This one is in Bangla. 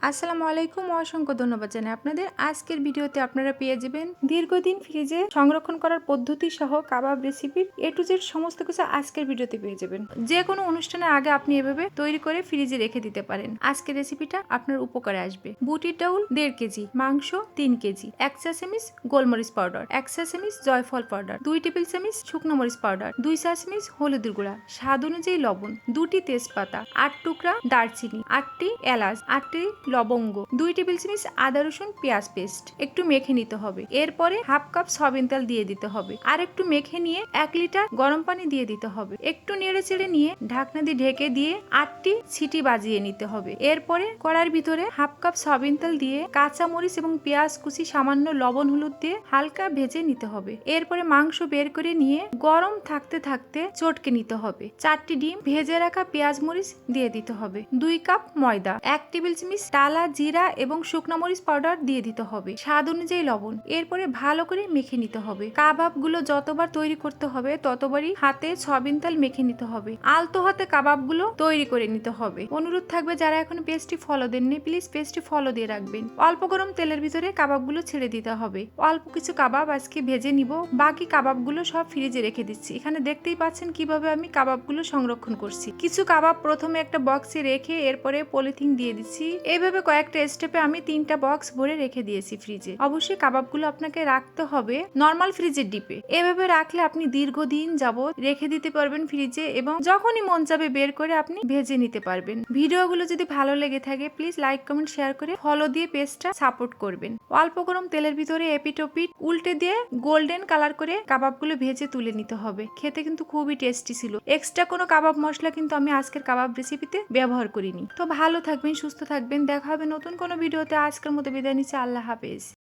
আসসালামু আলাইকুম, অসংখ্য ধন্যবাদ জানাই আপনাদের। আজকের ভিডিওতে আপনারা পেয়ে যাবেন দীর্ঘদিন ফ্রিজে সংরক্ষণ করার পদ্ধতি সহ কাবাব রেসিপির A to Z সমস্ত কিছু আজকের ভিডিওতে পেয়ে যাবেন। যে কোনো অনুষ্ঠানের আগে আপনি এভাবে তৈরি করে ফ্রিজে রেখে দিতে পারেন। আজকের রেসিপিটা আপনার উপকারে আসবে। বুটির ডাউল 1.5 কেজি, মাংস 3 কেজি, 1 চা চামচ গোলমরিচ পাউডার, 1 চা চামচ জয়ফল পাউডার, 2 টেবিল চামচ শুকনো মরিচ পাউডার, 2 চা চামচ হলুদের গুঁড়া, স্বাদ অনুযায়ী লবণ, 2টি তেজপাতা, 8 টুকরা দারচিনি, 8টি এলাচ, 8টি লবঙ্গ, 2 টেবিল চামচ আদা রসুন পেঁয়াজ পেস্ট। একটু মেখে নিতে হবে। এরপরে হাফ কাপ সয়াবিন তেল দিয়ে দিতে হবে। আর একটু মেখে নিয়ে 1 লিটার গরম পানি দিয়ে দিতে হবে। একটু নেড়ে চেড়ে নিয়ে ঢাকনা দিয়ে ঢেকে দিয়ে 8টি সিটি বাজিয়ে নিতে হবে। এরপরে কড়াইয়ের ভিতরে হাফ কাপ সয়াবিন তেল দিয়ে কাঁচা মরিচ এবং পেঁয়াজ কুচি, সামান্য লবণ হলুদ দিয়ে হালকা ভেজে নিতে হবে। এরপরে মাংস বের করে নিয়ে গরম থাকতে থাকতে চটকে নিতে হবে। 4টি ডিম, ভেজে রাখা পেঁয়াজ মরিচ দিয়ে দিতে হবে। 2 কাপ ময়দা, 1 টেবিল চামচ টালা জিরা এবং শুকনো মরিচ পাউডার দিয়ে দিতে হবে। স্বাদ অনুযায়ী লবণ। এরপরে ভালো করে মেখে নিতে হবে। কাবাব গুলো যতবার তৈরি করতে হবে ততবারই হাতে সয়াবিন তেল মেখে নিতে হবে। আলতো হাতে কাবাব গুলো তৈরি করে নিতে হবে। অনুরোধ থাকবে যারা এখন পেজটি ফলো দেননি প্লিজ পেজটি ফলো দিয়ে রাখবেন। অল্প গরম তেলের ভিতরে কাবাব গুলো ছেড়ে দিতে হবে। অল্প কিছু কাবাব আজকে ভেজে নিব, বাকি কাবাব গুলো সব ফ্রিজে রেখে দিচ্ছি। এখানে দেখতেই পাচ্ছেন কিভাবে আমি কাবাব গুলো সংরক্ষণ করছি। কিছু কাবাব প্রথমে একটা বক্সে রেখে এরপরে পলিথিন দিয়ে দিচ্ছি। এইভাবে কয়েকটা স্টেপে আমি 3টা বক্স ভরে রেখে দিয়েছি ফ্রিজে। অবশ্যই কাবাবগুলো আপনাকে রাখতে হবে নরমাল ফ্রিজের ডিপে। এভাবে রাখলে আপনি দীর্ঘদিন যাবত রেখে দিতে পারবেন ফ্রিজে এবং যখনই মন চাবে বের করে আপনি ভেজে নিতে পারবেন। ভিডিওগুলো যদি ভালো লেগে থাকে প্লিজ লাইক কমেন্ট শেয়ার করে ফলো দিয়ে পেজটা সাপোর্ট করবেন। অল্প গরম তেলের ভিতরে এপিটোপিট উল্টে দিয়ে গোল্ডেন কালার করে কাবাবগুলো ভেজে তুলে নিতে হবে। খেতে কিন্তু খুবই টেস্টি ছিল। এক্সট্রা কোনো কাবাব মশলা কিন্তু আমি আজকের কাবাব রেসিপিতে ব্যবহার করিনি। তো ভালো থাকবেন, সুস্থ থাকবেন। দেখা হবে নতুন কোনো ভিডিওতে। আজকের মতো বিদায় নিচ্ছি। আল্লাহ হাফেজ।